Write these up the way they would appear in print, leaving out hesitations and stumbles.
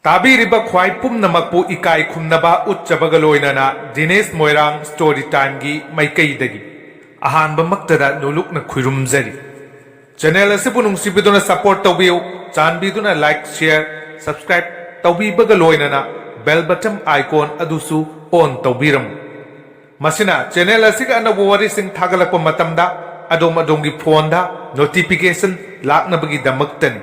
ꯇꯥꯕꯤꯔꯤꯕ ꯈ꯭ꯋꯥꯏ ꯄꯨꯝꯅꯃꯛꯄꯨ ꯏꯀꯥꯏ ꯈꯨꯝꯅꯕ ꯎꯠꯆꯕꯒ ꯂꯣꯏꯅꯅ ꯗꯤꯅꯦꯁ ꯃꯣꯏꯔꯥꯡ ꯁ꯭ꯇꯣꯔꯤ ꯇꯥꯏꯝꯒꯤ ꯃꯥꯏꯀꯩꯗꯒꯤ ꯑꯍꯥꯟꯕꯃꯛꯇꯗ ꯅꯣꯂꯨꯛꯅ ꯈꯨꯔꯨꯝꯖꯔꯤ ꯆꯦꯅꯦꯜ ꯑꯁꯤꯕꯨ ꯅꯨꯡꯁꯤꯕꯤꯗꯨꯅ ꯁꯄꯣꯔꯠ ꯇꯧꯕꯤꯌꯨ ꯆꯥꯟꯕꯤꯗꯨꯅ ꯂꯥꯏꯛ ꯁꯦꯌꯔ ꯁꯕꯁꯀ꯭ꯔꯥꯏꯕ ꯇꯧꯕꯤꯕꯒ ꯂꯣꯏꯅꯅ ꯕꯦꯜ ꯕꯇꯟ ꯑꯥꯏꯀꯣꯟ ꯑꯗꯨꯁꯨ ꯑꯣꯟ ꯇꯧꯕꯤꯔꯝꯃꯨ ꯃꯁꯤꯅ ꯆꯦꯅꯦꯜ ꯑꯁꯤꯒꯤ ꯑꯅꯧꯕ ꯋꯥꯔꯤꯁꯤꯡ ꯊꯥꯒꯠꯂꯛꯄ ꯃꯇꯝꯗ ꯑꯗꯣꯝꯒꯤ ꯐꯣꯟꯗ notification ꯂꯥꯛꯅꯕꯒꯤꯗꯃꯛꯇꯅꯤ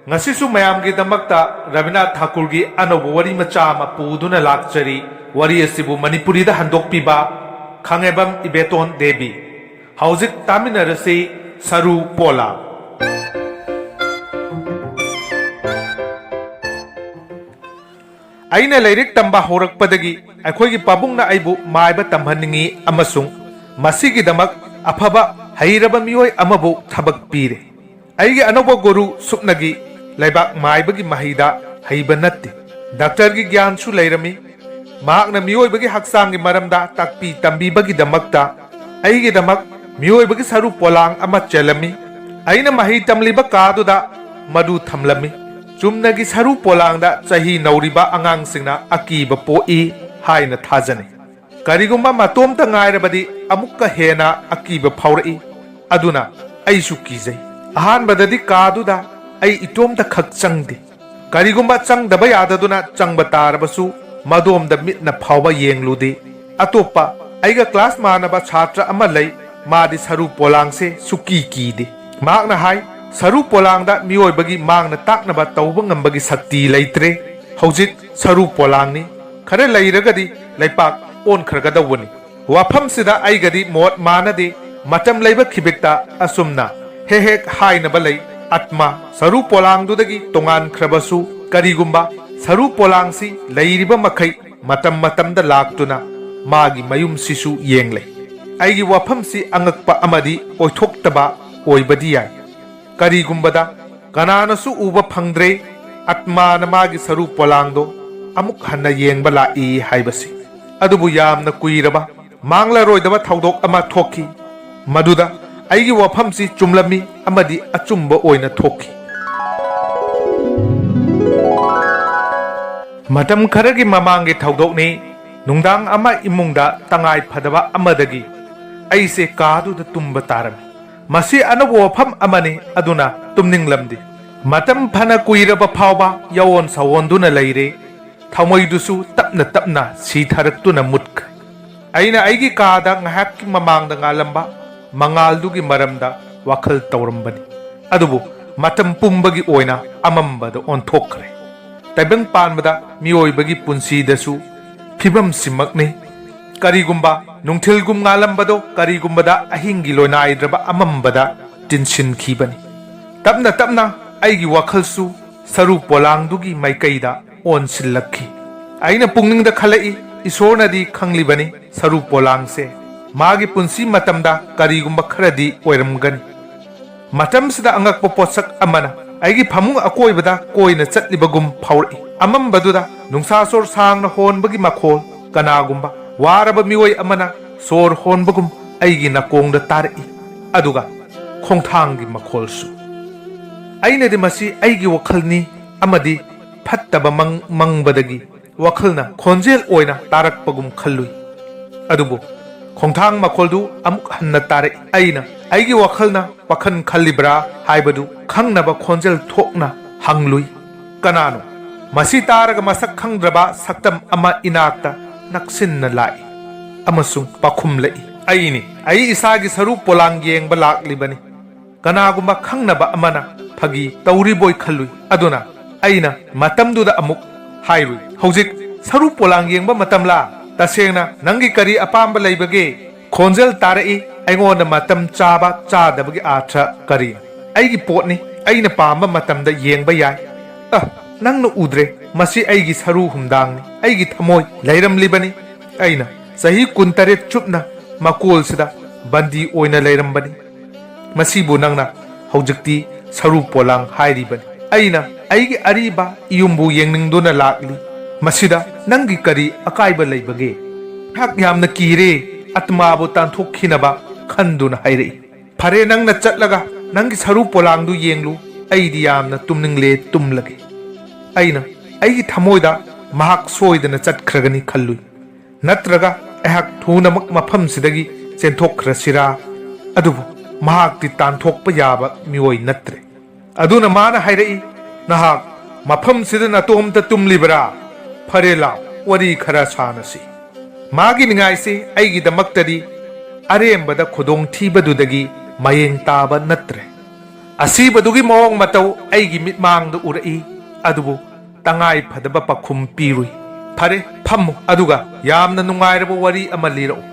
ngasisu mayamgidamakta Rabindranath Thakurgi anauba wari macha ama puduna lakchari wari asibu Manipuri da handokpiba Kangembam Ibeton Devi hauzik taminarase Saruu polang aina lairik tamba horakpadagi aikhoigi pabungna aibu maiba tamhanningi amasung masigidamak afaba hairaba mioi amabu thabak pire aigi anauba guru supnagi Laibak maibagi mahida haiba natte doctor gi gyan su lairami mahakna mioi bagi haksang gi maramda takpi tambi bagi damakta aigi damak mioi bagi Saruu polang ama chelami aina mahi tamliba kadu da madu thamlami chumnagi Saruu polang da chahi nauriba angang singna akiba poi haina thajane karigumba matom ta ngairabadi amukka hena akiba phaurai aduna aisu kijai ahan badadi kadu da ai itom da khak changdi karigumba changdaba yadaduna changba tarabasu madom da mitna phawba yengludi atopa aiga class manaba chhatra ama lei madi Saruu polang se suki kidi makna hai Saruu polang da mioi bagi mangna taknaba tawba ngambagi sakti leitre hojik Saruu polang ni khare leiragadi leipak on khargadawani wafam sida aigadi mot manade matam leiba khibekta asumna hehek hainaba lei atma Saruu polang dudagi tongan khrabasu karigumba Saruu polang si leiriba makai matam da laktuna magi mayum sisu yengle aigi wafam si angakpa amadi oithoktaba oibadi yai karigumbada kanana su uba phangdre atma na magi Saruu polang do amuk hanna yengba lai haibasi adubu yamna kuiraba mangla roidaba thaudok ama thoki maduda aigi wafam si chumlami amadi achumba oina thoki matam kharagi mamangi thaudok ni nungdang ama imungda tangai phadaba amadagi aise kadu da tumba tarami masi anabu wafam amani aduna tumninglamdi matam phana kuiraba phawba yawon sawonduna leire thamoidusu tapna si tharaktuna mutka aina aigi kada ngahakki mamangda ngalamba mangaldugi maramda wakhal tawrambani adubu matam pumbagi oina amambada onthokre taibang panbada mioi punsi dasu phibam simakne karigumba nungthilgum ngalambado karigumbada ahingi loinaidraba amambada tinshin khibani tapna aigi wakhalsu Saruu polang dugi maikaida onsilakhi aina pungningda khalai isornadi khanglibani Saruu polang se magi punsi matamda karigumba kharadi oiramgani matamsida angakpa potsak amana aigi phamung akoibada koina chatlibagum phaurai amambaduda nungsa sor sangna honbagi makhol kanagumba waraba mioi amana sor honbagum aigi nakongda tarai aduga khongthangi makholsu aina de masi aigi wakhalni amadi phattaba mangbadagi wakhalna khonjel oina tarakpagum khallui adubu khongthang makoldu amuk hanna tare aina aigi wakhalna pakhan khallibra haibadu khangnaba khonjel thokna hanglui kanano masi taraga masak khangdraba saktam ama inakta naksinna lai amasung pakhum lai aini ai isagi Saruu polang yengba laklibani kanagumba khangnaba amana phagi tauri boy khallui aduna aina matamduda amuk hairui hojik Saruu polang yengba matamla tasengna nangi kari apamba leibage khonjel tarai aingonda matam chaba chadabagi atha kari aigi potni aina pamba matamda yengba yai nangna udre masi aigi Saruu humdangni aigi thamoi leiramlibani aina sahi 18 chupna makol sida bandi oina leirambani masibu nangna hojikti Saruu polang hairibani aina aigi ariba iyumbu yengningduna lakli masida nangi kari akaiba leibage hak yamna kire atmabu tanthokhinaba khanduna hairei phare nangna chatlaga nangi Saruu polang du yenglu aidi yamna tumningle tumlage aina ꯑꯩꯒꯤ ꯊꯃꯣꯏꯗ ꯃꯍꯥꯛ ꯁꯣꯏꯗꯅ ꯆꯠꯈ꯭ꯔꯒꯅꯤ ꯈꯜꯂꯨꯏ ꯅꯠꯇ꯭ꯔꯒ ꯑꯩꯍꯥꯛ ꯊꯨꯅꯃꯛ ꯃꯐꯝꯁꯤꯗꯒꯤ ꯆꯦꯟꯊꯣꯛꯈ꯭ꯔꯁꯤꯔꯥ ꯑꯗꯨꯕꯨ ꯃꯍꯥꯛꯇꯤ ꯇꯥꯟꯊꯣꯛꯄ ꯌꯥꯕ ꯃꯤꯑꯣꯏ ꯅꯠꯇ꯭ꯔꯦ ꯑꯗꯨꯅ ꯃꯥꯅ ꯍꯥꯏꯔꯛꯏ ꯅꯍꯥꯛ ꯃꯐꯝꯁꯤꯗ ꯅꯇꯣꯝꯇ ꯇꯨꯝꯂꯤꯕꯔꯥ ꯐꯔꯦ ꯂꯥꯎ ꯋꯥꯔꯤ ꯈꯔ ꯁꯥꯟꯅꯁꯤ ꯃꯥꯒꯤ ꯅꯤꯡꯉꯥꯏꯁꯤ ꯑꯩꯒꯤꯗꯃꯛꯇꯗꯤ ꯑꯔꯦꯝꯕꯗ ꯈꯨꯗꯣꯡꯊꯤꯕꯗꯨꯗꯒꯤ ꯃꯌꯦꯡ ꯇꯥꯕ ꯅꯠꯇ꯭ꯔꯦ ꯑꯁꯤꯕꯗꯨꯒꯤ ꯃꯑꯣꯡ ꯃꯇꯧ ꯑꯩꯒꯤ ꯃꯤꯠꯃꯥꯡꯗ ꯎꯔꯛꯏ ꯑꯗꯨꯕꯨ ꯇꯉꯥꯏ ꯐꯗꯕ ꯄꯥꯈꯨꯝ ꯄꯤꯔꯨꯏ ꯐꯔꯦ ꯐꯝꯃꯨ ꯑꯗꯨꯒ ꯌꯥꯝꯅ ꯅꯨꯡꯉꯥꯏꯔꯕ ꯋꯥꯔꯤ ꯑꯃ ꯂꯤꯔꯛꯎ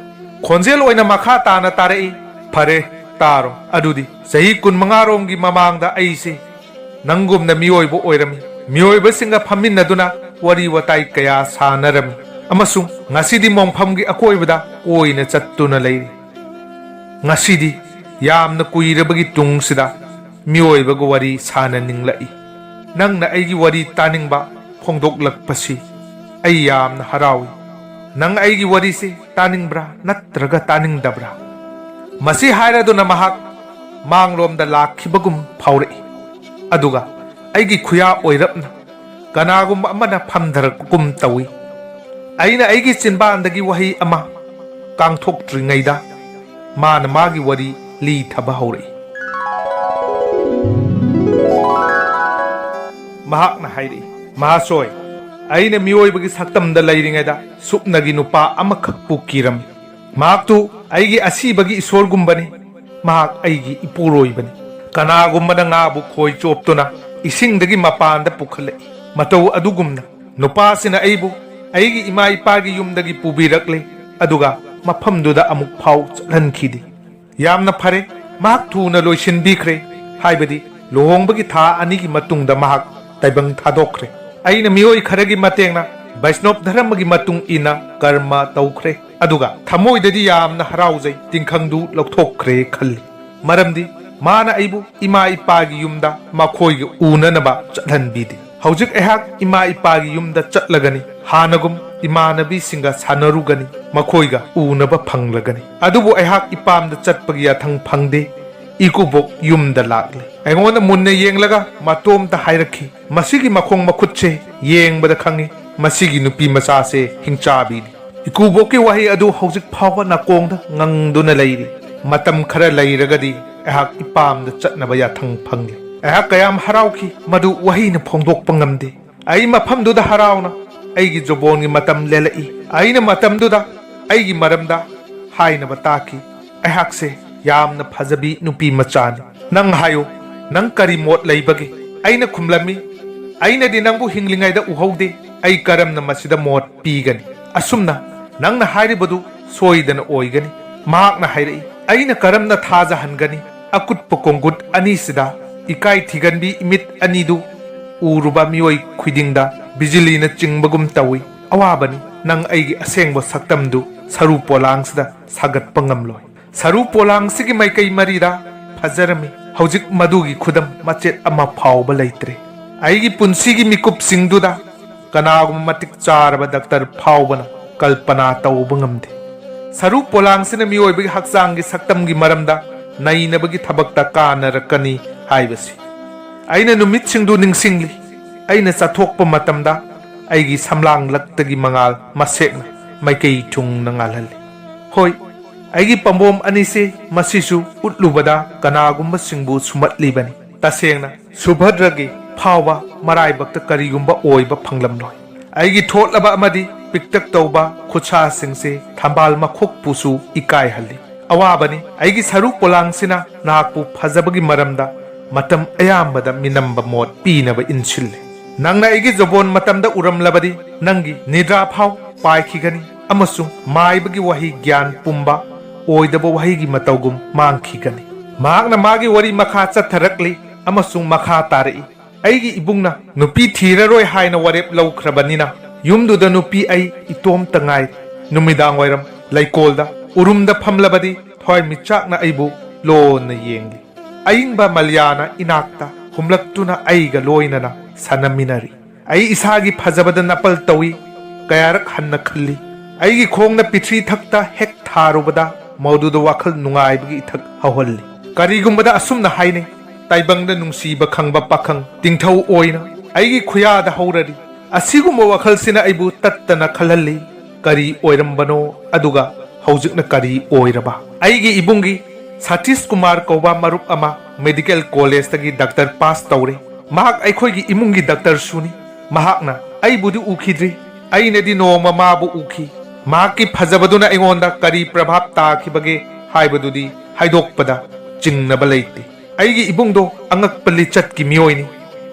ꯈꯣꯟꯖꯦꯜ ꯑꯣꯏꯅ ꯃꯈꯥ ꯇꯥꯅ ꯇꯥꯔꯛꯏ ꯐꯔꯦ ꯇꯥꯔꯣ ꯑꯗꯨꯗꯤ ꯆꯍꯤ 15ꯔꯣꯝꯒꯤ ꯃꯃꯥꯡꯗ ꯑꯩꯁꯦ ꯅꯪꯒꯨꯝꯅ ꯃꯤꯑꯣꯏꯕ ꯑꯣꯏꯔꯝꯃꯤ ꯃꯤꯑꯣꯏꯕꯁꯤꯡꯒ ꯐꯝꯃꯤꯟꯅꯗꯨꯅ ꯋꯥꯔꯤ ꯋꯥꯇꯥꯏ ꯀꯌꯥ ꯁꯥꯟꯅꯔꯝꯃꯤ ꯑꯃꯁꯨꯡ ꯉꯁꯤꯗꯤ ꯃꯣꯡꯐꯝꯒꯤ ꯑꯀꯣꯏꯕꯗ ꯀꯣꯏꯅ ꯆꯠꯇꯨꯅ ꯂꯩꯔꯤ ꯉꯁꯤꯗꯤ ꯌꯥꯝꯅ ꯀꯨꯏꯔꯕꯒꯤ ꯇꯨꯡꯁꯤꯗ ꯃꯤꯑꯣꯏꯕꯒ ꯋꯥꯔꯤ ꯁꯥꯟꯅꯅꯤꯡꯂꯛꯏ ꯅꯪꯅ ꯑꯩꯒꯤ ꯋꯥꯔꯤ ꯇꯥꯅꯤꯡꯕ ꯐꯣꯡꯗꯣꯛꯂꯛꯄꯁꯤ ꯑꯩ ꯌꯥꯝꯅ ꯍꯔꯥꯎꯏ ꯅꯪ ꯑꯩꯒꯤ ꯋꯥꯔꯤꯁꯤ ꯇꯥꯅꯤꯡꯕ꯭ꯔꯥ ꯅꯠꯇ꯭ꯔꯒ ꯇꯥꯅꯤꯡꯗꯕ꯭ꯔꯥ ꯃꯁꯤ ꯍꯥꯏꯔꯗꯨꯅ ꯃꯍꯥꯛ ꯃꯥꯡꯂꯣꯝꯗ ꯂꯥꯛꯈꯤꯕꯒꯨꯝ ꯐꯥꯎꯔꯛꯏ ꯑꯗꯨꯒ ꯑꯩꯒꯤ ꯈꯨꯌꯥ ꯑꯣꯏꯔꯞꯅ ꯀꯅꯥꯒꯨꯝꯕ ꯑꯃꯅ ꯐꯝꯊꯔꯛꯄꯒꯨꯝ ꯇꯧꯏ ꯑꯩꯅ ꯑꯩꯒꯤ ꯆꯤꯟꯕꯥꯟꯗꯒꯤ ꯋꯥꯍꯩ ꯑꯃ ꯀꯥꯡꯊꯣꯛꯇ꯭ꯔꯤꯉꯩꯗ ꯃꯥꯅ ꯃꯥꯒꯤ ꯋꯥꯔꯤ ꯂꯤꯊꯕ ꯍꯧꯔꯛꯏ ꯃꯍꯥꯛꯅ ꯍꯥꯏꯔꯛꯏ ꯃꯍꯥꯁꯣꯏ ꯑꯩꯅ ꯃꯤꯑꯣꯏꯕꯒꯤ ꯁꯛꯇꯝꯗ ꯂꯩꯔꯤꯉꯩꯗ ꯁꯨꯞꯅꯒꯤ ꯅꯨꯄꯥ ꯑꯃꯈꯛꯄꯨ ꯀꯤꯔꯝꯃꯤ ꯃꯍꯥꯛꯇꯨ ꯑꯩꯒꯤ ꯑꯁꯤꯕꯒꯤ ꯏꯁꯣꯔꯒꯨꯝꯕꯅꯤ ꯃꯍꯥꯛ ꯑꯩꯒꯤ ꯏꯄꯨꯔꯣꯏꯕꯅꯤ ꯀꯅꯥꯒꯨꯝꯕꯅ ꯉꯥꯕꯨ ꯈꯣꯏ ꯆꯣꯞꯇꯨꯅ ꯏꯁꯤꯡꯗꯒꯤ ꯃꯄꯥꯟꯗ ꯄꯨꯈꯠꯂꯛꯏ ꯃꯇꯧ ꯑꯗꯨꯒꯨꯝꯅ ꯅꯨꯄꯥꯁꯤꯅ ꯑꯩꯕꯨ ꯑꯩꯒꯤ ꯏꯃꯥ ꯏꯄꯥꯒꯤ ꯌꯨꯝꯗꯒꯤ ꯄꯨꯕꯤꯔꯛꯂꯦ ꯑꯗꯨꯒ ꯃꯐꯝꯗꯨꯗ ꯑꯃꯨꯛ ꯐꯥꯎ ꯆꯠꯍꯟꯈꯤꯗꯦ ꯌꯥꯝꯅ ꯐꯔꯦ ꯃꯍꯥꯛ ꯊꯨꯅ ꯂꯣꯏꯁꯤꯟꯕꯤꯈ꯭ꯔꯦ ꯍꯥꯏꯕꯗꯤ ꯂꯨꯍꯣꯡꯕꯒꯤ ꯊꯥ 2ꯒꯤ ꯃꯇꯨꯡꯗ ꯃꯍꯥꯛ ꯇꯥꯏꯕꯪ ꯊꯥꯗꯣꯛꯈ꯭ꯔꯦ ꯑꯩꯅ ꯃꯤꯑꯣꯏ ꯈꯔꯒꯤ ꯃꯇꯦꯡꯅ ꯕꯩꯁꯅꯣꯞ ꯙꯔꯃꯒꯤ ꯃꯇꯨꯡ ꯏꯟꯅ ꯀꯔꯃ ꯇꯧꯈ꯭ꯔꯦ ꯑꯗꯨꯒ ꯊꯃꯣꯏꯗꯗꯤ ꯌꯥꯝꯅ ꯍꯔꯥꯎꯖꯩ ꯇꯤꯡꯈꯪꯗꯨ ꯂꯧꯊꯣꯛꯈ꯭ꯔꯦ ꯈꯜꯂꯤ ꯃꯔꯝꯗꯤ ꯃꯥꯅ ꯑꯩꯕꯨ ꯏꯃꯥ ꯏꯄꯥꯒꯤ ꯌꯨꯝꯗ ꯃꯈꯣꯏꯒ ꯎꯅꯅꯕ ꯆꯠꯍꯟꯕꯤꯗꯦ ꯍꯧꯖꯤꯛ ꯑꯩꯍꯥꯛ ꯏꯃꯥ ꯏꯄꯥꯒꯤ ꯌꯨꯝꯗ ꯆꯠꯂꯒꯅꯤ ꯍꯥꯟꯅꯒꯨꯝ ꯏꯃꯥꯟꯅꯕꯤꯁꯤꯡꯒ ꯁꯥꯟꯅꯔꯨꯒꯅꯤ ꯃꯈꯣꯏꯒ ꯎꯅꯕ ꯐꯪꯂꯒꯅꯤ ꯑꯗꯨꯕꯨ ꯑꯩꯍꯥꯛ ꯏꯄꯥꯝꯗ ꯆꯠꯄꯒꯤ ꯌꯥꯊꯪ ꯐꯪꯗꯦ ꯏꯀꯨꯕꯣꯛ ꯌꯨꯝꯗ ꯂꯥꯛꯂꯦ ꯑꯩꯉꯣꯟꯗ ꯃꯨꯟꯅ ꯌꯦꯡꯂꯒ ꯃꯇꯣꯝꯇ ꯍꯥꯏꯔꯛꯈꯤ ꯃꯁꯤꯒꯤ ꯃꯈꯣꯡ ꯃꯈꯨꯠꯁꯦ ꯌꯦꯡꯕꯗ ꯈꯪꯉꯤ ꯃꯁꯤꯒꯤ ꯅꯨꯄꯤ ꯃꯆꯥꯁꯦ ꯍꯤꯡꯆꯥꯕꯤꯅꯤ ꯏꯀꯨꯕꯣꯛꯀꯤ ꯋꯥꯍꯩ ꯑꯗꯨ ꯍꯧꯖꯤꯛ ꯐꯥꯎꯕ ꯅꯥꯀꯣꯡꯗ ꯉꯪꯗꯨꯅ ꯂꯩꯔꯤ ꯃꯇꯝ ꯈꯔ ꯂꯩꯔꯒꯗꯤ ꯑꯩꯍꯥꯛ ꯏꯄꯥꯝꯗ ꯆꯠꯅꯕ ꯌꯥꯊꯪ ꯐꯪꯂꯦ ꯑꯩꯍꯥꯛ ꯀꯌꯥꯝ ꯍꯔꯥꯎꯈꯤ ꯃꯗꯨ ꯋꯥꯍꯩꯅ ꯐꯣꯡꯗꯣꯛꯄ ꯉꯝꯗꯦ ꯑꯩ ꯃꯐꯝꯗꯨꯗ ꯍꯔꯥꯎꯅ ꯑꯩꯒꯤ ꯖꯣꯕꯣꯟꯒꯤ ꯃꯇꯝ ꯂꯦꯜꯂꯛꯏ ꯑꯩꯅ ꯃꯇꯝꯗꯨꯗ ꯑꯩꯒꯤ ꯃꯔꯝꯗ ꯍꯥꯏꯅꯕ ꯇꯥꯈꯤ ꯑꯩꯍꯥꯛꯁꯦ ꯌꯥꯝꯅ ꯐꯖꯕꯤ ꯅꯨꯄꯤ ꯃꯆꯥꯅꯤ ꯅꯪ ꯍꯥꯏꯌꯨ ꯅꯪ ꯀꯔꯤ ꯃꯣꯠ ꯂꯩꯕꯒꯦ ꯑꯩꯅ ꯈꯨꯝꯂꯝꯃꯤ ꯑꯩꯅꯗꯤ ꯅꯪꯕꯨ ꯍꯤꯡꯂꯤꯉꯩꯗ ꯎꯍꯧꯗꯦ ꯑꯩ ꯀꯔꯝꯅ ꯃꯁꯤꯗ ꯃꯣꯠ ꯄꯤꯒꯅꯤ ꯑꯁꯨꯝꯅ ꯅꯪꯅ ꯍꯥꯏꯔꯤꯕꯗꯨ ꯁꯣꯏꯗꯅ ꯑꯣꯏꯒꯅꯤ ꯃꯍꯥꯛꯅ ꯍꯥꯏꯔꯛꯏ ꯑꯩꯅ ꯀꯔꯝꯅ ꯊꯥꯖꯍꯟꯒꯅꯤ ꯑꯀꯨꯠꯄ ꯀꯣꯡꯒꯨꯠ ꯑꯅꯤꯁꯤꯗ ꯏꯀꯥꯏ ꯊꯤꯒꯟꯕꯤ ꯏꯃꯤꯠ ꯑꯅꯤꯗꯨ ꯎꯔꯨꯕ ꯃꯤꯑꯣꯏ ꯈꯨꯗꯤꯡꯗ ꯕꯤꯖꯤꯂꯤꯅ ꯆꯤꯡꯕꯒꯨꯝ ꯇꯧꯏ ꯑꯋꯥꯕꯅꯤ ꯅꯪ ꯑꯩꯒꯤ ꯑꯁꯦꯡꯕ ꯁꯛꯇꯝꯗꯨ ꯁꯔꯨ ꯄꯣꯂꯥꯡꯁꯤꯗ ꯁꯥꯒꯠꯄ ꯉꯝꯂꯣꯏ ꯁꯔꯨ ꯄꯣꯂꯥꯡꯁꯤꯒꯤ ꯃꯥꯏꯀꯩ ꯃꯔꯤꯗ ꯐꯖꯔꯝꯃꯤ ꯍꯧꯖꯤꯛ ꯃꯗꯨꯒꯤ ꯈꯨꯗꯝ ꯃꯆꯦꯠ ꯑꯃ ꯐꯥꯎꯕ ꯂꯩꯇ꯭ꯔꯦ ꯑꯩꯒꯤ ꯄꯨꯟꯁꯤꯒꯤ ꯃꯤꯀꯨꯞꯁꯤꯡꯗꯨꯗ ꯀꯅꯥꯒꯨꯝꯕ ꯃꯇꯤꯛ ꯆꯥꯔꯕ ꯗꯥꯛꯇꯔ ꯐꯥꯎꯕꯅ ꯀꯜꯄꯅꯥ ꯇꯧꯕ ꯉꯝꯗꯦ ꯁꯔꯨ ꯄꯣꯂꯥꯡꯁꯤꯅ ꯃꯤꯑꯣꯏꯕꯒꯤ ꯍꯛꯆꯥꯡꯒꯤ ꯁꯛꯇꯝꯒꯤ ꯃꯔꯝꯗ ꯅꯩꯅꯕꯒꯤ ꯊꯕꯛꯇ ꯀꯥꯟꯅꯔꯛꯀꯅꯤ ꯍꯥꯏꯕꯁꯤ ꯑꯩꯅ ꯅꯨꯃꯤꯠꯁꯤꯡꯗꯨ ꯅꯤꯡꯁꯤꯡꯂꯤ ꯑꯩꯅ ꯆꯠꯊꯣꯛꯄ ꯃꯇꯝꯗ ꯑꯩꯒꯤ ꯁꯝꯂꯥꯡꯂꯛꯇꯒꯤ ꯃꯉꯥꯜ ꯃꯁꯦꯛꯅ ꯃꯥꯏꯀꯩ ꯊꯨꯡꯅ ꯉꯥꯜꯍꯜꯂꯤ ꯍꯣꯏ ꯑꯩꯒꯤ ꯄꯥꯝꯕꯣꯝ ꯑꯅꯤꯁꯤ ꯃꯁꯤꯁꯨ ꯎꯠꯂꯨꯕꯗ ꯀꯅꯥꯒꯨꯝꯕꯁꯤꯡꯕꯨ ꯁꯨꯝꯍꯠꯂꯤꯕꯅꯤ ꯇꯁꯦꯡꯅ ꯁꯨꯚꯗ꯭ꯔꯒꯤ ꯐꯥꯎꯕ ꯃꯔꯥꯏꯕꯛꯇ ꯀꯔꯤꯒꯨꯝꯕ ꯑꯣꯏꯕ ꯐꯪꯂꯝꯂꯣꯏ ꯑꯩꯒꯤ ꯊꯣꯠꯂꯕ ꯑꯃꯗꯤ ꯄꯤꯛꯇꯛ ꯇꯧꯕ ꯈꯨꯠꯁꯥꯁꯤꯡꯁꯦ ꯊꯝꯕꯥꯜ ꯃꯈꯣꯛꯄꯨꯁꯨ ꯏꯀꯥꯏꯍꯜꯂꯤ ꯑꯋꯥꯕꯅꯤ ꯑꯩꯒꯤ ꯁꯔꯨ ꯄꯣꯂꯥꯡꯁꯤꯅ ꯅꯍꯥꯛꯄꯨ ꯐꯖꯕꯒꯤ ꯃꯔꯝꯗ ꯃꯇꯝ ꯑꯌꯥꯝꯕꯗ ಮಿನಂಬ ಮೋಟ್ ಪೀನಬ ಇನ್ಸಿಲ್ಲೆ ನಂಗ್ನ ಐಗಿ ಜೊಬೋನ್ ಮತಂದ ಉರಮ್ಲಬದಿ ನಂಗಿ ನಿದ್ರಾ ಫಾವ್ ಪಾಯ್ಖಿಗನಿ ಅಮಸುಂಗ್ ಮಾಯ್ಬಗಿ ವಹಿ ಗ್ಯಾನ್ ಪುಂಬ ಓಯ್ದಬ ವಹಿಗಿ ಮತೌಗುಂ ಮಾಂಖಿಗನಿ ಮಾಗ್ನ ಮಾಗಿ ವರಿ ಮಖಾ ಚಥರಕ್ಲಿ ಅಮಸುಂಗ್ ಮಖಾ ತಾರೈ ಐಗಿ ಇಬುಂಗ್ನ ನುಪಿ ಥೀರರೋಯ್ ಹಾಯ್ನ ವರೆಪ್ ಲೌಖ್ರಬನಿನ ಯುಮ್ದುದ ನುಪಿ ಐ ಇತೋಮ್ ತಂಗಾಯ್ ನುಮಿದಾಂಗ್ ವೈರಂ ಲೈಕೋಲ್ದ ಉರುಮ್ದ ಫಮ್ಲಬದಿ ಥೋಯ್ ಮಿಚಾಕ್ನ ಐಬು ಲೋನ್ನ ಯೇಂಗ್ಲಿ ಅಯಿಂಬ ಮಲ್ಯಾನ ಇನಾಕ್ತ ಹುಮ್ಲಕ್ತುನ ಐಗ ಲೋಯ್ನನ ಸನಮಿನರಿ ಐ ಇಸಾಗಿ ಫಜಬದ ನಪಲ್ ತೌಯಿ ಕಯಾರಕ್ ಹನ್ನ ಖಲ್ಲಿ ಐಗಿ ಖೋಂಗ್ನ ಪಿಥ್ರಿ ಥಕ್ತ ಹೆಕ್ ಥಾರುಬದ ಮೌದುದ ವಾಖಲ್ ನುಂಗಾಯ್ಬಗಿ ಇಥಕ್ ಹೌಹಲ್ಲಿ ಕರಿಗುಂಬದ ಅಸುಮ್ನ ಹಾಯ್ನೆ ತಾಯ್ಬಂಗ್ದ ನುಂಗ್ಸೀಬ ಖಂಗ್ಬ ಪಖಂಗ್ ತಿಂಗ್ಥೌ ಓಯ್ನ ಐಗಿ ಖುಯಾದ ಹೌರರಿ ꯑꯁꯤꯒꯨꯝꯕ ꯋꯥꯈꯜꯁꯤꯅ ꯑꯩꯕꯨ ꯇꯠꯇꯅ ꯈꯜꯍꯜꯂꯤ ꯀꯔꯤ ꯑꯣꯏꯔꯝꯕꯅꯣ ꯑꯗꯨꯒ ꯍꯧꯖꯤꯛꯅ ꯀꯔꯤ ꯑꯣꯏꯔꯕ ꯑꯩꯒꯤ ꯏꯕꯨꯡꯒꯤ ꯁꯇꯤꯁ ꯀꯨꯃꯥꯔ ꯀꯧꯕ ꯃꯔꯨꯞ ꯑꯃ ꯃꯦꯗꯤꯀꯦꯜ ꯀꯣꯂꯦꯖꯇꯒꯤ ꯗꯥꯛꯇꯔ ꯄꯥꯁ ꯇꯧꯔꯦ ꯃꯍꯥꯛ ꯑꯩꯈꯣꯏꯒꯤ ꯏꯃꯨꯡꯒꯤ ꯗꯥꯛꯇꯔꯁꯨꯅꯤ ꯃꯍꯥꯛꯅ ꯑꯩꯕꯨꯗꯤ ꯎꯈꯤꯗ꯭ꯔꯤ ꯑꯩꯅꯗꯤ ꯅꯣꯡꯃ ꯃꯥꯕꯨ ꯎꯈꯤ ꯃꯍꯥꯛꯀꯤ ꯐꯖꯕꯗꯨꯅ ꯑꯩꯉꯣꯟꯗ ꯀꯔꯤ ꯄ꯭ꯔꯚꯥꯞ ꯇꯥꯈꯤꯕꯒꯦ ꯍꯥꯏꯕꯗꯨꯗꯤ ꯍꯥꯏꯗꯣꯛꯄꯗ ꯆꯤꯡꯅꯕ ꯂꯩꯇꯦ ꯑꯩꯒꯤ ꯏꯕꯨꯡꯗꯣ ꯑꯉꯛꯄ ꯂꯤꯆꯠꯀꯤ ꯃꯤꯑꯣꯏꯅꯤ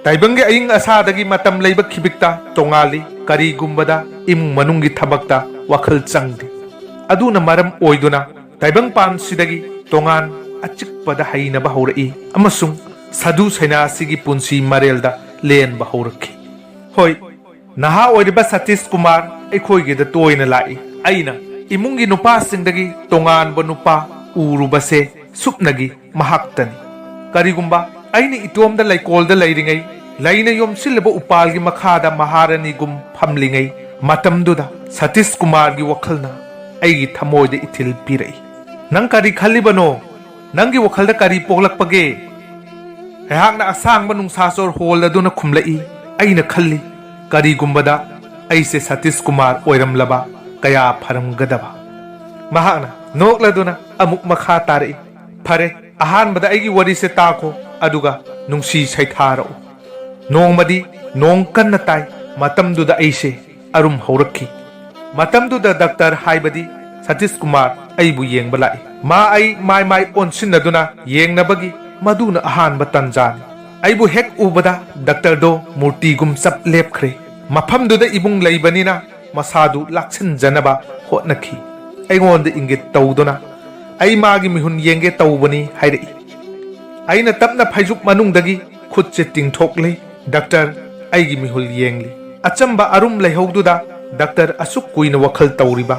ꯇꯥꯏꯕꯪꯒꯤ ꯑꯏꯪ ꯑꯁꯥꯗꯒꯤ ꯃꯇꯝ ꯂꯩꯕ ꯈꯤꯕꯤꯛꯇ ꯇꯣꯉꯥꯜꯂꯤ ꯀꯔꯤꯒꯨꯝꯕꯗ ꯏꯃꯨꯡ ꯃꯅꯨꯡꯒꯤ ꯊꯕꯛꯇ ꯋꯥꯈꯜ ꯆꯪꯗꯦ ꯑꯗꯨꯅ ꯃꯔꯝ ꯑꯣꯏꯗꯨꯅ ꯇꯥꯏꯕꯪꯄꯥꯟꯁꯤꯗꯒꯤ ꯇꯣꯉꯥꯟ ꯑꯆꯤꯛꯄꯗ ꯍꯩꯅꯕ ꯍꯧꯔꯛꯏ ꯑꯃꯁꯨꯡ ꯁꯥꯗꯨ ꯁꯩꯅꯥꯁꯤꯒꯤ ꯄꯨꯟꯁꯤ ꯃꯔꯦꯜꯗ ꯂꯦꯟꯕ ꯍꯧꯔꯛꯈꯤ ꯍꯣꯏ ꯅꯍꯥ ꯑꯣꯏꯔꯤꯕ ꯁꯇꯤꯁ ꯀꯨꯃꯥꯔ ꯑꯩꯈꯣꯏꯒꯤꯗ ꯇꯣꯏꯅ ꯂꯥꯛꯏ ꯑꯩꯅ ꯏꯃꯨꯡꯒꯤ ꯅꯨꯄꯥꯁꯤꯡꯗꯒꯤ ꯇꯣꯉꯥꯟꯕ ꯅꯨꯄꯥ ꯎꯔꯨꯕꯁꯦ ꯁꯨꯞꯅꯒꯤ ꯃꯍꯥꯛꯇꯅꯤ ꯀꯔꯤꯒꯨꯝꯕ ꯑꯩꯅ ꯏꯇꯣꯝꯗ ꯂꯩꯀꯣꯜꯗ ꯂꯩꯔꯤꯉꯩ ꯂꯩꯅ ꯌꯣꯝꯁꯤꯜꯂꯕ ꯎꯄꯥꯜꯒꯤ ꯃꯈꯥꯗ ꯃꯍꯥꯔꯥꯅꯤꯒꯨꯝ ꯐꯝꯂꯤꯉꯩ ꯃꯇꯝꯗꯨꯗ ꯁꯇꯤꯁ ꯀꯨꯃꯥꯔꯒꯤ ꯋꯥꯈꯜꯅ ꯑꯩꯒꯤ ꯊꯃꯣꯏꯗ ꯏꯊꯤꯜ ꯄꯤꯔꯛꯏ ꯅꯪ ꯀꯔꯤ ꯈꯜꯂꯤꯕꯅꯣ ꯅꯪꯒꯤ ꯋꯥꯈꯜꯗ ꯀꯔꯤ ꯄꯣꯛꯂꯛꯄꯒꯦ ꯑꯩꯍꯥꯛꯅ ꯑꯁꯥꯡꯕ ꯅꯨꯡꯁꯥꯁꯣꯔ ꯍꯣꯜ ꯑꯗꯨꯅ ꯈꯨꯝꯂꯛꯏ ꯑꯩꯅ ꯈꯜꯂꯤ ꯀꯔꯤꯒꯨꯝꯕꯗ ꯑꯩꯁꯦ ꯁꯇꯤꯁ ꯀꯨꯃꯥꯔ ꯑꯣꯏꯔꯝꯂꯕ ꯀꯌꯥ ꯐꯔꯝꯒꯗꯕ ꯃꯍꯥꯛꯅ ꯅꯣꯛꯂꯗꯨꯅ ꯑꯃꯨꯛ ꯃꯈꯥ ꯇꯥꯔꯛꯏ ꯐꯔꯦ ꯑꯍꯥꯟꯕꯗ ꯑꯩꯒꯤ ꯋꯥꯔꯤꯁꯦ ꯇꯥꯈꯣ ꯑꯗꯨꯒ ꯅꯨꯡꯁꯤ ꯁꯩꯊꯥꯔꯛꯎ ꯅꯣꯡꯃꯗꯤ ꯅꯣꯡ ꯀꯟꯅ ꯇꯥꯏ ꯃꯇꯝꯗꯨꯗ ꯑꯩꯁꯦ ꯑꯔꯨꯝ ꯍꯧꯔꯛꯈꯤ ꯃꯇꯝꯗꯨꯗ ꯗꯥꯛꯇꯔ ꯍꯥꯏꯕꯗꯤ ꯁꯇꯤꯁ ꯀꯨꯃꯥꯔ ꯑꯩꯕꯨ ꯌꯦꯡꯕ ꯂꯥꯛꯏ ꯃꯥ ꯑꯩ ꯃꯥꯏ ꯑꯣꯟꯁꯤꯟꯅꯗꯨꯅ ꯌꯦꯡꯅꯕꯒꯤ ꯃꯗꯨꯅ ꯑꯍꯥꯟꯕ ꯇꯟꯖꯥꯅꯤ ꯑꯩꯕꯨ ꯍꯦꯛ ꯎꯕꯗ ꯗꯥꯛꯇꯔꯗꯣ ꯃꯨꯔꯇꯤꯒꯨꯝ ꯆꯞ ꯂꯦꯞꯈ꯭ꯔꯦ ꯃꯐꯝꯗꯨꯗ ꯏꯕꯨꯡ ꯂꯩꯕꯅꯤ나 ꯃꯁꯥꯗꯨ ꯂꯥꯛꯁꯤꯟꯖꯅꯕ ꯍꯣꯠꯅꯈꯤ ꯑꯩꯉꯣꯟꯗ ꯏꯪꯒꯤꯠ ꯇꯧꯗꯨꯅ ꯑꯩ ꯃꯥꯒꯤ ꯃꯤꯍꯨꯟ ꯌꯦꯡꯒꯦ ꯇꯧꯕꯅꯤ ꯍꯥꯏꯔꯛꯏ ꯑꯩꯅ ꯇꯞꯅ ꯐꯩꯖꯨꯞ ꯃꯅꯨꯡꯗꯒꯤ ꯈꯨꯠꯁꯦ ꯇꯤꯡꯊꯣꯛꯂꯤ ꯗꯥꯛꯇꯔ ꯑꯩꯒꯤ ꯃꯤꯍꯨꯜ ꯌꯦꯡꯂꯤ ꯑꯆꯝꯕ ꯑꯔꯨꯝ ꯂꯩꯍꯧꯗꯨꯗ ꯗꯥꯛꯇꯔ ꯑꯁꯨꯛ ꯀꯨꯏꯅ ꯋꯥꯈꯜ ꯇꯧꯔꯤꯕ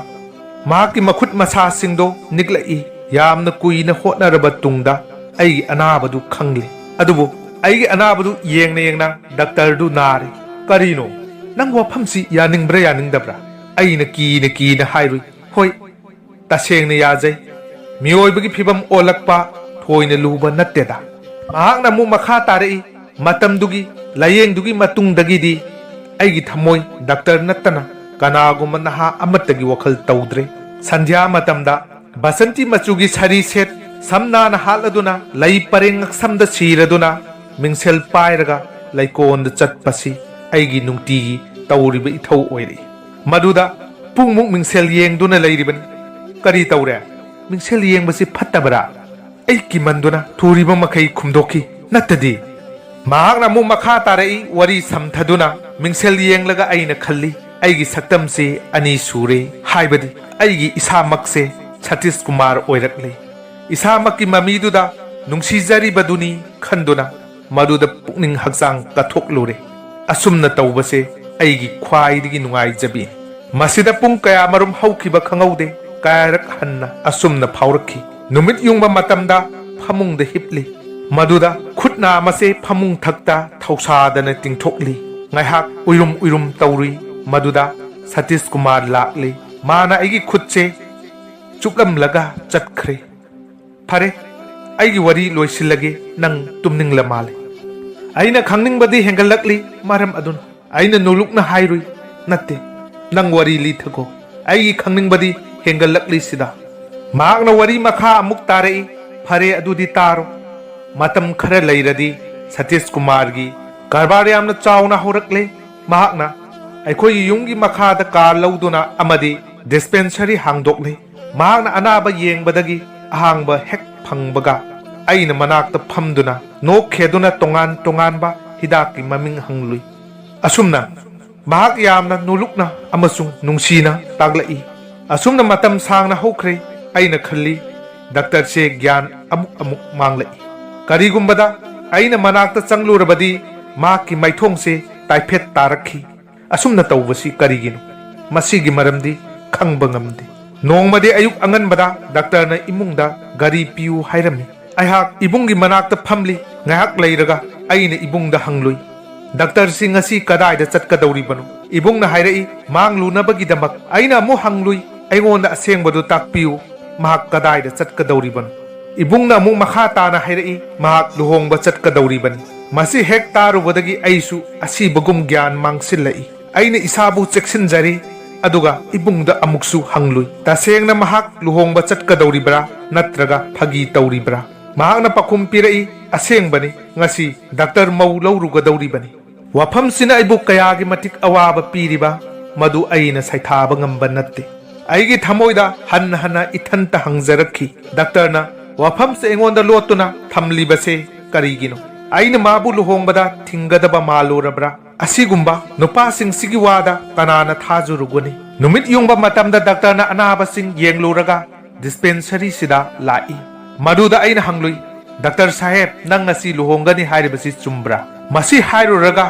ꯃꯍꯥꯛꯀꯤ ꯃꯈꯨꯠ ꯃꯁꯥꯁꯤꯡꯗꯣ ꯅꯤꯛꯂꯛꯏ ꯌꯥꯝꯅ ꯀꯨꯏꯅ ꯍꯣꯠꯅꯔꯕ ꯇꯨꯡꯗ ꯑꯩꯒꯤ ꯑꯅꯥꯕꯗꯨ ꯈꯪꯂꯤ ꯑꯗꯨꯕꯨ ꯑꯩꯒꯤ ꯑꯅꯥꯕꯗꯨ ꯌꯦꯡꯅ ꯗꯥꯛꯇꯔꯗꯨ ꯅꯥꯔꯤ ꯀꯔꯤꯅꯣ ꯅꯪ ꯋꯥꯐꯝꯁꯤ ꯌꯥꯅꯤꯡꯕ꯭ꯔꯥ ꯌꯥꯅꯤꯡꯗꯕ꯭ꯔꯥ ꯑꯩꯅ ꯀꯤꯅ ꯍꯥꯏꯔꯨꯏ ꯍꯣꯏ ꯇꯁꯦꯡꯅ ꯌꯥꯖꯩ ꯃꯤꯑꯣꯏꯕꯒꯤ ꯐꯤꯕꯝ ꯑꯣꯜꯂꯛꯄ ꯊꯣꯏꯅ ꯂꯨꯕ ꯅꯠꯇꯦꯗ ꯃꯍꯥꯛꯅ ꯑꯃꯨꯛ ꯃꯈꯥ ꯇꯥꯔꯛꯏ ꯃꯇꯝꯗꯨꯒꯤ ꯂꯥꯌꯦꯡꯗꯨꯒꯤ ꯃꯇꯨꯡꯗꯒꯤꯗꯤ ꯑꯩꯒꯤ ꯊꯃꯣꯏ ꯗꯥꯛꯇꯔ ꯅꯠꯇꯅ ꯀꯅꯥꯒꯨꯝꯕ ꯅꯍꯥ ꯑꯃꯠꯇꯒꯤ ꯋꯥꯈꯜ ꯇꯧꯗ꯭ꯔꯦ ꯁꯟꯙ꯭ꯌꯥ ꯃꯇꯝꯗ ꯕꯁꯟꯇꯤ ꯃꯆꯨꯒꯤ ꯁꯥꯔꯤ ꯁꯦꯠ ꯁꯝ ꯅꯥꯟꯅ ꯍꯥꯠꯂꯗꯨꯅ ꯂꯩ ꯄꯔꯦꯡ ꯉꯛꯁꯝꯗ ꯁꯤꯔꯗꯨꯅ ꯃꯤꯡꯁꯦꯜ ꯄꯥꯏꯔꯒ ꯂꯩꯀꯣꯟꯗ ꯆꯠꯄꯁꯤ ꯑꯩꯒꯤ ꯅꯨꯡꯇꯤꯒꯤ ꯇꯧꯔꯤꯕ ꯏꯊꯧ ꯑꯣꯏꯔꯛꯏ ꯃꯗꯨꯗ ꯄꯨꯡꯃꯨꯛ ꯃꯤꯡꯁꯦꯜ ꯌꯦꯡꯗꯨꯅ ꯂꯩꯔꯤꯕꯅꯤ ꯀꯔꯤ ꯇꯧꯔꯦ ꯃꯤꯡꯁꯦꯜ ꯌꯦꯡꯕꯁꯤ ꯐꯠꯇꯕꯔꯥ ꯑꯩ ꯀꯤꯃꯟꯗꯨꯅ ꯊꯨꯔꯤꯕ ꯃꯈꯩ ꯈꯨꯝꯗꯣꯛꯈꯤ ꯅꯠꯇꯗꯤ ꯃꯍꯥꯛꯅ ꯑꯃꯨꯛ ꯃꯈꯥ ꯇꯥꯔꯛꯏ ꯋꯥꯔꯤ ꯁꯝꯊꯗꯨꯅ ꯃꯤꯡꯁꯦꯜ ꯌꯦꯡꯂꯒ ꯑꯩꯅ ꯈꯜꯂꯤ ꯑꯩꯒꯤ ꯁꯛꯇꯝꯁꯤ ꯑꯅꯤ ꯁꯨꯔꯦ ꯍꯥꯏꯕꯗꯤ ꯑꯩꯒꯤ ꯏꯁꯥꯃꯛꯁꯦ ꯁꯇꯤꯁ ꯀꯨꯃꯥꯔ ꯑꯣꯏꯔꯛꯂꯤ ꯏꯁꯥꯃꯛꯀꯤ ꯃꯃꯤꯗꯨꯗ ꯅꯨꯡꯁꯤꯖꯔꯤꯕꯗꯨꯅꯤ ꯈꯟꯗꯨꯅ ꯃꯗꯨꯗ ꯄꯨꯛꯅꯤꯡ ꯍꯛꯆꯥꯡ ꯀꯠꯊꯣꯛꯂꯨꯔꯦ ꯑꯁꯨꯝꯅ ꯇꯧꯕꯁꯦ ꯑꯩꯒꯤ ꯈ꯭ꯋꯥꯏꯗꯒꯤ ꯅꯨꯡꯉꯥꯏꯖꯕꯤꯅꯤ ꯃꯁꯤꯗ ꯄꯨꯡ ꯀꯌꯥꯃꯔꯨꯝ ꯍꯧꯈꯤꯕ ꯈꯪꯍꯧꯗꯦ ꯀꯌꯥꯔꯛ ꯍꯟꯅ ꯑꯁꯨꯝꯅ ꯐꯥꯎꯔꯛꯈꯤ ꯅꯨꯃꯤꯠ ꯌꯨꯡꯕ ꯃꯇꯝꯗ ꯐꯃꯨꯡꯗ ꯍꯤꯞꯂꯤ ꯃꯗꯨꯗ ꯈꯨꯠꯅ ꯑꯃꯁꯦ ꯐꯃꯨꯡ ꯊꯛꯇ ꯊꯧꯁꯥꯗꯅ ꯇꯤꯡꯊꯣꯛꯂꯤ ꯉꯥꯏꯍꯥꯛ ꯎꯏꯔꯨꯝ ꯇꯧꯔꯨꯏ ꯃꯗꯨꯗ ꯁꯇꯤꯁ ꯀꯨꯃꯥꯔ ꯂꯥꯛꯂꯤ ꯃꯥꯅ ꯑꯩꯒꯤ ꯈꯨꯠꯁꯦ ꯆꯨꯞꯂꯝꯂꯒ ꯆꯠꯈ꯭ꯔꯦ ꯐꯔꯦ ꯑꯩꯒꯤ ꯋꯥꯔꯤ ꯂꯣꯏꯁꯤꯜꯂꯒꯦ ꯅꯪ ꯇꯨꯝꯅꯤꯡꯂ ꯃꯥꯜꯂꯦ ꯑꯩꯅ ꯈꯪꯅꯤꯡꯕꯗꯤ ꯍꯦꯟꯒꯠꯂꯛꯂꯤ ꯃꯔꯝ ꯑꯗꯨꯅ ꯑꯩꯅ ꯅꯣꯂꯨꯛꯅ ꯍꯥꯏꯔꯨꯏ ꯅꯠꯇꯦ ꯅꯪ ꯋꯥꯔꯤ ꯂꯤꯊꯈꯣ ꯑꯩꯒꯤ ꯈꯪꯅꯤꯡꯕꯗꯤ ꯍꯦꯟꯒꯠꯂꯛꯂꯤ ꯁꯤꯗ ꯃꯍꯥꯛꯅ ꯋꯥꯔꯤ ꯃꯈꯥ ꯑꯃꯨꯛ ꯇꯥꯔꯛꯏ ꯐꯔꯦ ꯑꯗꯨꯗꯤ ꯇꯥꯔꯣ ꯃꯇꯝ ꯈꯔ ꯂꯩꯔꯗꯤ ꯁꯇꯤꯁ ꯀꯨꯃꯥꯔꯒꯤ ꯀꯔꯕꯥꯔ ꯌꯥꯝꯅ ꯆꯥꯎꯅ ꯍꯧꯔꯛꯂꯦ ꯃꯍꯥꯛꯅ ꯑꯩꯈꯣꯏꯒꯤ ꯌꯨꯝꯒꯤ ꯃꯈꯥꯗ ꯀꯥꯔ ꯂꯧꯗꯨꯅ ꯑꯃꯗꯤ ꯗꯤꯁꯄꯦꯟꯁꯔꯤ ꯍꯥꯡꯗꯣꯛꯂꯦ ꯃꯍꯥꯛꯅ ꯑꯅꯥꯕ ꯌꯦꯡꯕꯗꯒꯤ ꯑꯍꯥꯡꯕ ꯍꯦꯛ ꯐꯪꯕꯒ ꯑꯩꯅ ꯃꯅꯥꯛꯇ ꯐꯝꯗꯨꯅ ꯅꯣꯛꯈꯦꯗꯨꯅ ꯇꯣꯉꯥꯟ ꯇꯣꯉꯥꯟꯕ ꯍꯤꯗꯥꯛꯀꯤ ꯃꯃꯤꯡ ꯍꯪꯂꯨꯏ ꯑꯁꯨꯝꯅ ꯃꯍꯥꯛ ꯌꯥꯝꯅ ꯅꯣꯂꯨꯛꯅ ꯑꯃꯁꯨꯡ ꯅꯨꯡꯁꯤꯅ ꯇꯥꯛꯂꯛꯏ ꯑꯁꯨꯝꯅ ꯃꯇꯝ ꯁꯥꯡꯅ ꯍꯧꯈ꯭ꯔꯦ ꯑꯩꯅ ꯈꯜꯂꯤ ꯗꯥꯛꯇꯔꯁꯦ ꯒ꯭ꯌꯥꯟ ꯑꯃꯨꯛ ꯃꯥꯡꯂꯛꯏ ꯀꯔꯤꯒꯨꯝꯕꯗ ꯑꯩꯅ ꯃꯅꯥꯛꯇ ꯆꯪꯂꯨꯔꯕꯗꯤ ꯃꯍꯥꯛꯀꯤ ꯃꯥꯏꯊꯣꯡꯁꯦ ꯇꯥꯏꯐꯦꯠ ꯇꯥꯔꯛꯈꯤ ꯑꯁꯨꯝꯅ ꯇꯧꯕꯁꯤ ꯀꯔꯤꯒꯤꯅꯣ ꯃꯁꯤꯒꯤ ꯃꯔꯝꯗꯤ ꯈꯪꯕ ꯉꯝꯗꯦ ꯅꯣꯡꯃꯗꯤ ꯑꯌꯨꯛ ꯑꯉꯟꯕꯗ ꯗꯥꯛꯇꯔꯅ ꯏꯃꯨꯡꯗ ꯒꯥꯔꯤ ꯄꯤꯌꯨ ꯍꯥꯏꯔꯝꯃꯤ ꯑꯩꯍꯥꯛ ꯏꯕꯨꯡꯒꯤ ꯃꯅꯥꯛꯇ ꯐꯝꯂꯤ ꯉꯥꯏꯍꯥꯛ ꯂꯩꯔꯒ ꯑꯩꯅ ꯏꯕꯨꯡꯗ ꯍꯪꯂꯨꯏ ꯗꯥꯛꯇꯔꯁꯤ ꯉꯁꯤ ꯀꯗꯥꯏꯗ ꯆꯠꯀꯗꯧꯔꯤꯕꯅꯣ ꯏꯕꯨꯡꯅ ꯍꯥꯏꯔꯛꯏ ꯃꯥꯡꯂꯨꯅꯕꯒꯤꯗꯃꯛ ꯑꯩꯅ ꯑꯃꯨꯛ ꯍꯪꯂꯨꯏ ꯑꯩꯉꯣꯟꯗ ꯑꯁꯦꯡꯕꯗꯨ ꯇꯥꯛꯄꯤꯌꯨ ꯃꯍꯥꯛ ꯀꯗꯥꯏꯗ ꯆꯠꯀꯗꯧꯔꯤꯕꯅꯣ ꯏꯕꯨꯡꯅ ꯑꯃꯨꯛ ꯃꯈꯥ ꯇꯥꯅ ꯍꯥꯏꯔꯛꯏ ꯃꯍꯥꯛ ꯂꯨꯍꯣꯡꯕ ꯆꯠꯀꯗꯧꯔꯤꯕꯅꯤ ꯃꯁꯤ ꯍꯦꯛ ꯇꯥꯔꯨꯕꯗꯒꯤ ꯑꯩꯁꯨ ꯑꯁꯤꯕꯒꯨꯝ ꯒ꯭ꯌꯥꯟ ꯃꯥꯡꯁꯤꯜꯂꯛꯏ aina isabu cheksinjari aduga ibungda amuksu hanglui tasengna mahak luhongba chatkadoribra natraga phagi tauribra mahakna pakhum pirai asengbani ngasi doctor mau laurugadoribani wafam sina ibu kayagi matik awaba piriba madu aina saithaba ngamba natte aigi thamoida hanna ithanta hangjarakhi doctor na wafam se engonda lotuna thamlibase karigino aina mabu luhongbada thingadaba malorabra asigumba nupasing sigi wada kanana thajuruguni numit yungba matamda doctor na anabasing yengluraga dispensary sida lai maduda aina hanglui doctor saheb nang ngasi luhongani hairibasi chumbra masi hairuraga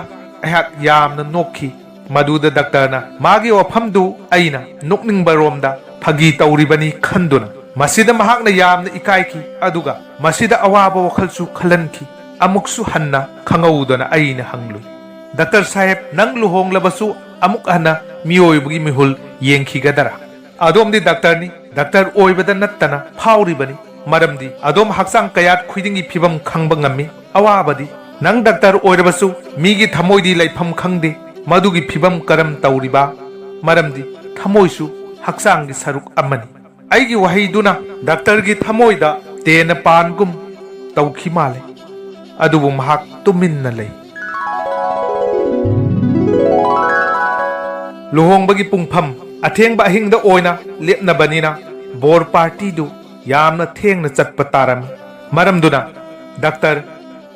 ayat yamna nokhi maduda doctor na magi wafamdu aina nokningba romda phagi tauribani khanduna masida mahakna yamna ikaiki aduga masida awaba wakhalsu khalanki amuksu hanna khangaudana aina hanglui doctor saheb nang luhonglabasu amuk hana miyoybugi mihul yengkhigadara adomdi doctor ni doctor oibada nattana phauribani maramdi adom haksang kayat khudingi phibam khangba ngami awabadi nang doctor oirabasu migi thamoidi laifam khangde madugi phibam karam tauriba maramdi thamoisu haksangi saruk amani aigi wahiduna doctor gi thamoida tena pangum tauki male adubu mahak tuminna lei luhongbagi pungpham athengba ahingda oina lepnabanina bor party du yamna thengna chatpa tarami maramduna doctor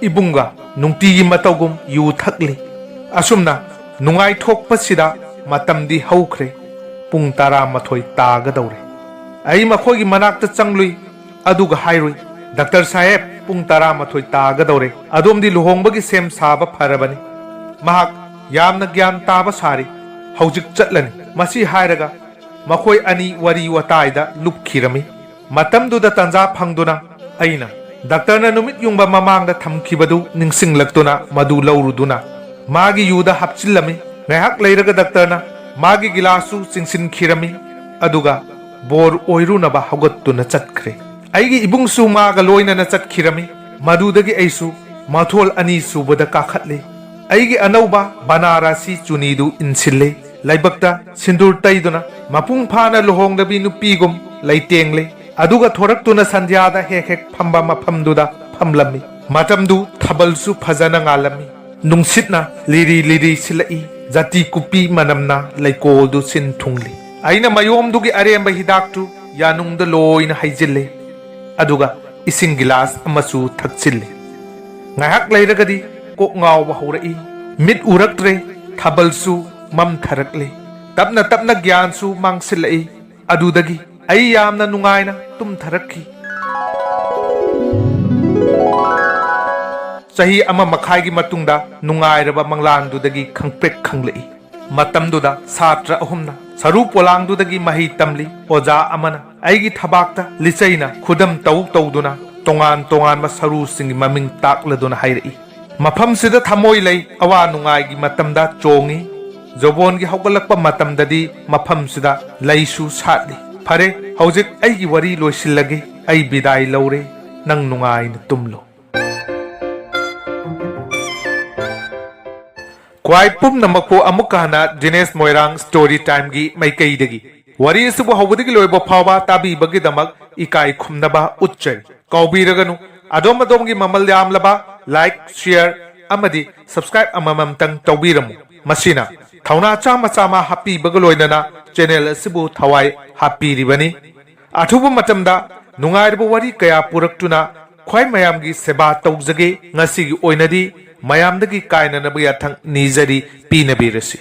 ibunga nungtigi matawgum yu thakli asumna nungai thokpasida matamdi haukhre pung 12 tagadawre ai makhogi manakta changlui aduga hairui doctor saheb pung 12 tagadawre adomdi luhongbagi sem saba pharabani mahak yamna gyan taba sari haujik chatlani masi hairaga makhoi ani wari wataida lupkhirami matamduda tanja phangduna aina doctor na numit yungba mamangda thamkhibadu ningsinglaktuna madu lauruduna magi yuda hapchillami ngahak leiraga doctor na magi gilasu singsin khirami aduga bor oirunaba haugattuna chatkre aigi ibungsu maga loinana chatkhirami madudagi aisu mathol ani subada kakhatle aigi anauba banarasi chunidu insille laibakta sindur taiduna mapung phana lohongdabi nupigum laitengle aduga thoraktuna sandhyada hek phamba maphamduda phamlami matamdu thabalsu phajana ngalami nungsitna liri silai jati kupi manamna laikoldu sin thungli aina mayomdugi aremba hidaktu yanungda loina haijille aduga ising gilas amasu thakchille ngahak leiragadi kok ngawba haurai mit uraktre thabalsu mam tharakle tapna gyansu mangsilai adudagi ai yamna nungaina tum tharakhi sahi ama makhai matungda nungairaba manglandudagi khangpek khanglei matamduda satra ahumna saru polangdudagi mahi tamli oja amana aigi thabakta lichaina khudam tawduna tongan ma saru singi maming takladuna hairei mafam sida thamoi lei awa nungai gi matamda chongi jobon gi haugalakpa matamdadi mafam sida leisu satli phare haujik aigi wari loisilage ai bidai laure nang nungai na tumlo kwai pumnamakpu amukana Dinesh Moirang Story Time gi maikaidagi wari subu hawdagi loibo phawa tabi bagidamak ekai khumnaba utchari kaubiraganu adom gi mamal yamlaba like share amadi subscribe amamam tang tawbiramu masina thauna chama happy bagaloinana channel asibu thawai happy ribani athubu matamda nungairbu wari kaya puraktuna khwai mayamgi seba tawjage ngasi gi oinadi mayamdagi kainanabu yathang nizari pinabirasi